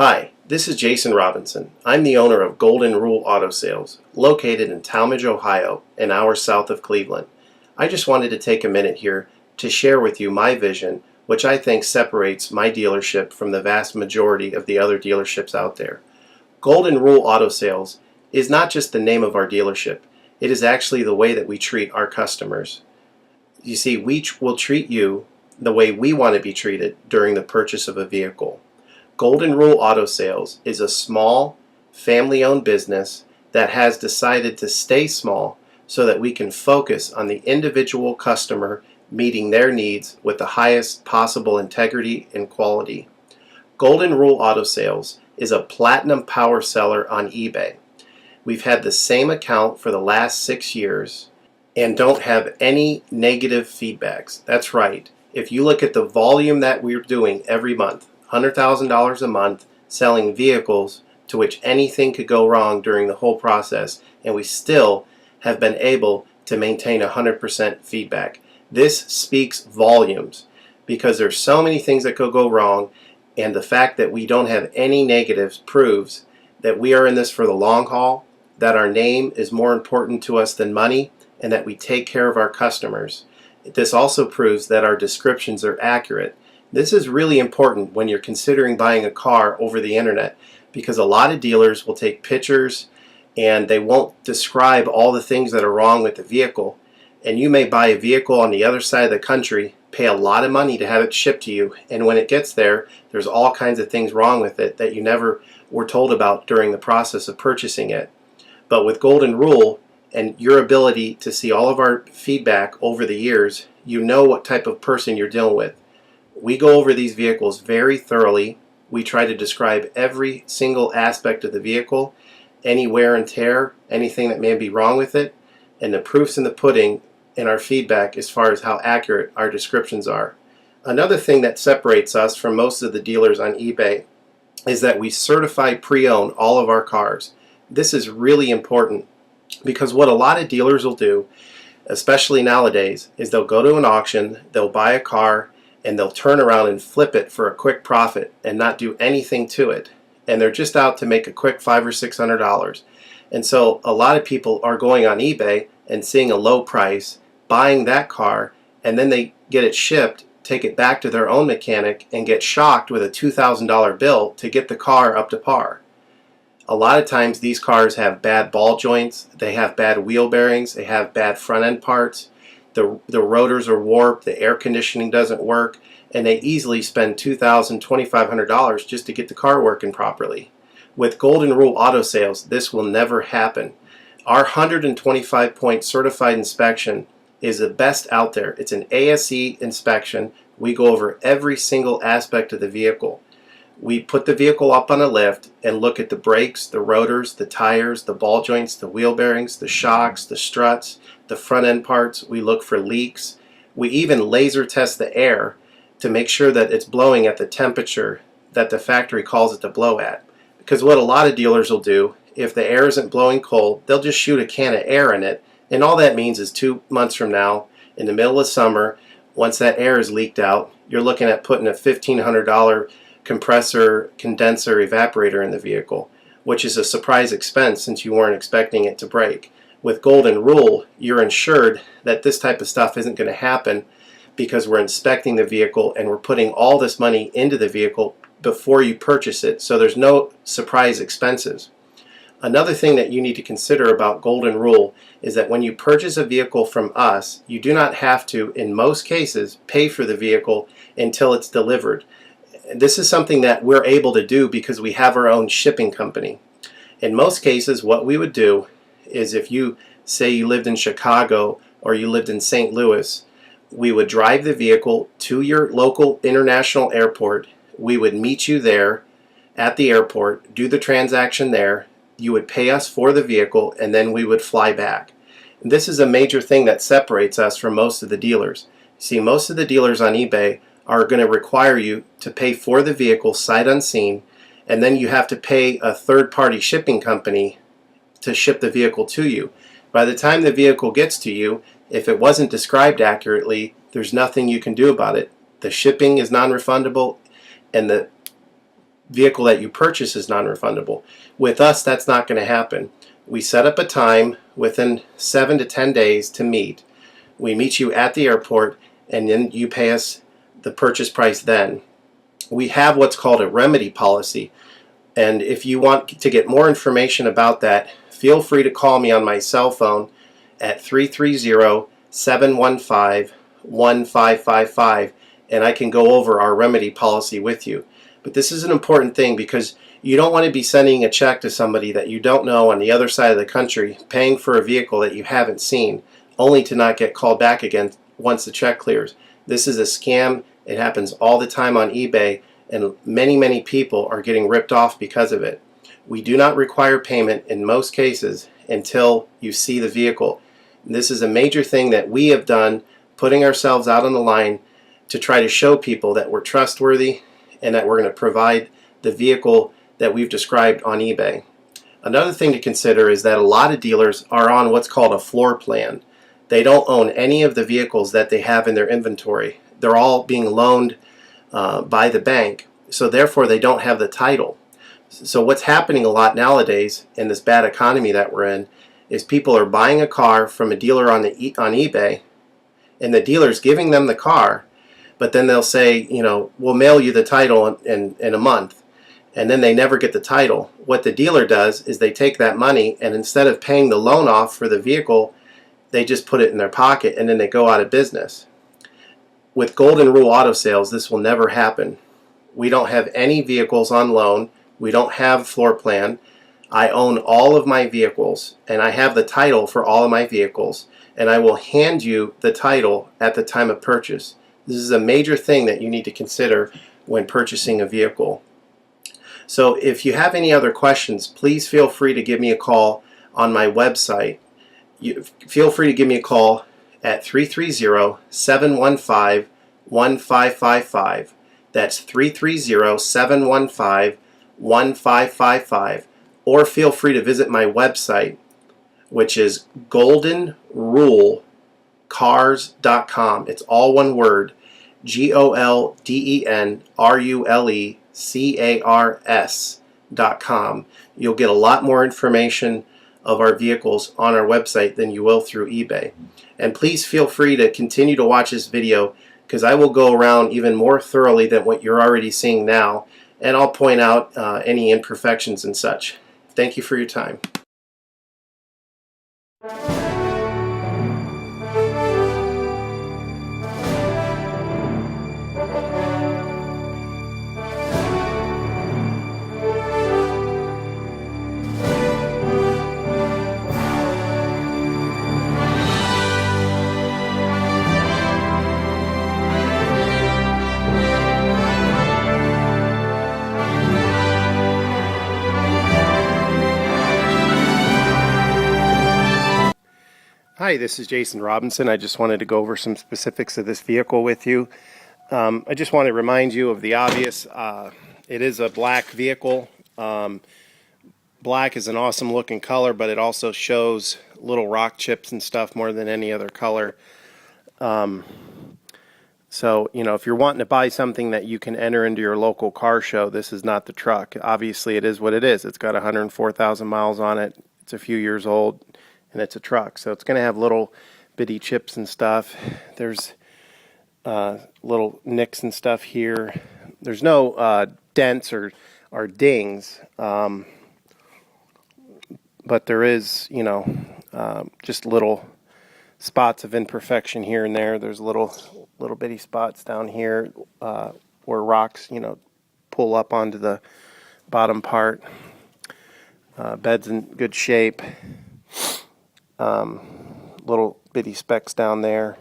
Hi, this is Jason Robinson. I'm the owner of Golden Rule Auto Sales, located in Tallmadge, Ohio, an hour south of Cleveland. I just wanted to take a minute here to share with you my vision, which I think separates my dealership from the vast majority of the other dealerships out there. Golden Rule Auto Sales is not just the name of our dealership, it is actually the way that we treat our customers. You see, we will treat you the way we want to be treated during the purchase of a vehicle. Golden Rule Auto Sales is a small, family-owned business that has decided to stay small so that we can focus on the individual customer meeting their needs with the highest possible integrity and quality. Golden Rule Auto Sales is a platinum power seller on eBay. We've had the same account for the last 6 years and don't have any negative feedbacks. That's right. If you look at the volume that we're doing every month, $100,000 a month selling vehicles to which anything could go wrong during the whole process, and we still have been able to maintain 100% feedback. This speaks volumes because there's so many things that could go wrong, and the fact that we don't have any negatives proves that we are in this for the long haul, that our name is more important to us than money, and that we take care of our customers. This also proves that our descriptions are accurate. This is really important when you're considering buying a car over the internet, because a lot of dealers will take pictures and they won't describe all the things that are wrong with the vehicle. And you may buy a vehicle on the other side of the country, pay a lot of money to have it shipped to you, and when it gets there, there's all kinds of things wrong with it that you never were told about during the process of purchasing it. But with Golden Rule and your ability to see all of our feedback over the years, you know what type of person you're dealing with. We go over these vehicles very thoroughly. We try to describe every single aspect of the vehicle, any wear and tear, anything that may be wrong with it, and the proof's in the pudding in our feedback as far as how accurate our descriptions are. Another thing that separates us from most of the dealers on eBay is that we certify pre-owned all of our cars. This is really important because what a lot of dealers will do, especially nowadays, is they'll go to an auction, they'll buy a car, and they'll turn around and flip it for a quick profit and not do anything to it. And they're just out to make a quick $500 or $600. And so a lot of people are going on eBay and seeing a low price, buying that car, and then they get it shipped, take it back to their own mechanic, and get shocked with a $2,000 bill to get the car up to par. A lot of times these cars have bad ball joints, they have bad wheel bearings, they have bad front end parts. The rotors are warped, the air conditioning doesn't work, and they easily spend $2,000, $2,500 just to get the car working properly. With Golden Rule Auto Sales, this will never happen. Our 125-point certified inspection is the best out there. It's an ASE inspection. We go over every single aspect of the vehicle. We put the vehicle up on a lift and look at the brakes, the rotors, the tires, the ball joints, the wheel bearings, the shocks, the struts, the front end parts. We look for leaks. We even laser test the air to make sure that it's blowing at the temperature that the factory calls it to blow at. Because what a lot of dealers will do, if the air isn't blowing cold, they'll just shoot a can of air in it, and all that means is 2 months from now, in the middle of summer, once that air is leaked out, you're looking at putting a $1,500 compressor, condenser, evaporator in the vehicle, which is a surprise expense since you weren't expecting it to break. With Golden Rule, you're insured that this type of stuff isn't going to happen because we're inspecting the vehicle and we're putting all this money into the vehicle before you purchase it, so there's no surprise expenses. Another thing that you need to consider about Golden Rule is that when you purchase a vehicle from us, you do not have to, in most cases, pay for the vehicle until it's delivered. This is something that we're able to do because we have our own shipping company. In most cases, what we would do is if you say you lived in Chicago or you lived in St. Louis, we would drive the vehicle to your local international airport. We would meet you there at the airport, do the transaction there. You would pay us for the vehicle, and then we would fly back. And this is a major thing that separates us from most of the dealers. See, most of the dealers on eBay are going to require you to pay for the vehicle sight unseen, and then you have to pay a third-party shipping company to ship the vehicle to you. By the time the vehicle gets to you, if it wasn't described accurately, there's nothing you can do about it. The shipping is non-refundable, and the vehicle that you purchase is non-refundable. With us, that's not going to happen. We set up a time within 7 to 10 days to meet. We meet you at the airport, and then you pay us the purchase price then. We have what's called a remedy policy, and if you want to get more information about that, feel free to call me on my cell phone at 330-715-1555, and I can go over our remedy policy with you. But this is an important thing because you don't want to be sending a check to somebody that you don't know on the other side of the country, paying for a vehicle that you haven't seen, only to not get called back again once the check clears. This is a scam. It happens all the time on eBay, and many people are getting ripped off because of it. We do not require payment in most cases until you see the vehicle. This is a major thing that we have done, putting ourselves out on the line to try to show people that we're trustworthy and that we're going to provide the vehicle that we've described on eBay. Another thing to consider is that a lot of dealers are on what's called a floor plan. They don't own any of the vehicles that they have in their inventory. They're all being loaned by the bank, so therefore they don't have the title. So what's happening a lot nowadays in this bad economy that we're in is people are buying a car from a dealer on eBay, and the dealer's giving them the car, but then they'll say, we'll mail you the title in a month, and then they never get the title. What the dealer does is they take that money, and instead of paying the loan off for the vehicle, they just put it in their pocket, and then they go out of business. With Golden Rule Auto Sales, this will never happen. We don't have any vehicles on loan. We don't have floor plan. I own all of my vehicles, and I have the title for all of my vehicles, and I will hand you the title at the time of purchase. This is a major thing that you need to consider when purchasing a vehicle. So if you have any other questions, please feel free to give me a call on my website. Feel free to give me a call at 330-715-1555. That's 330-715-1555. Or feel free to visit my website, which is goldenrulecars.com. It's all one word, goldenrulecars.com. You'll get a lot more information of our vehicles on our website than you will through eBay. And please feel free to continue to watch this video, because I will go around even more thoroughly than what you're already seeing now, and I'll point out any imperfections and such. Thank you for your time. Hi, this is Jason Robinson. I just wanted to go over some specifics of this vehicle with you. I just want to remind you of the obvious. It is a black vehicle. Black is an awesome looking color, but it also shows little rock chips and stuff more than any other color. So, if you're wanting to buy something that you can enter into your local car show, this is not the truck. Obviously, it is what it is. It's got 104,000 miles on it. It's a few years old, and it's a truck. So it's going to have little bitty chips and stuff. There's little nicks and stuff here. There's no dents or dings, but there is, just little spots of imperfection here and there. There's little bitty spots down here where rocks, pull up onto the bottom part. Bed's in good shape. Little bitty specks down there.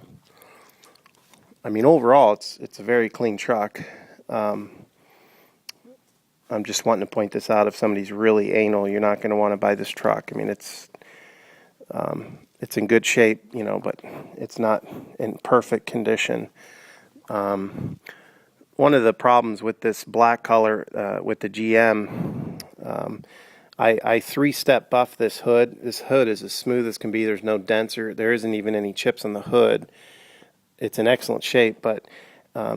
I mean, overall, it's a very clean truck. I'm just wanting to point this out. If somebody's really anal, you're not going to want to buy this truck. I mean, it's in good shape, but it's not in perfect condition. One of the problems with this black color with the GM, I three-step buff this hood. This hood is as smooth as can be. There's no dents, or there isn't even any chips on the hood. It's in excellent shape, but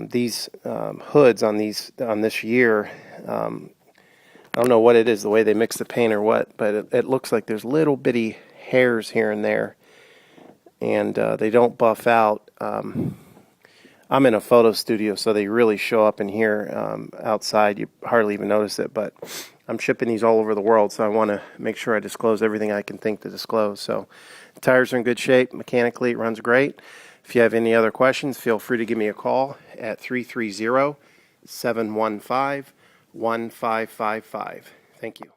these hoods on this year I don't know what it is, the way they mix the paint or what, but it looks like there's little bitty hairs here and there, and they don't buff out. I'm in a photo studio, so they really show up in here. Outside, you hardly even notice it, but I'm shipping these all over the world, so I want to make sure I disclose everything I can think to disclose. So the tires are in good shape. Mechanically, it runs great. If you have any other questions, feel free to give me a call at 330-715-1555. Thank you.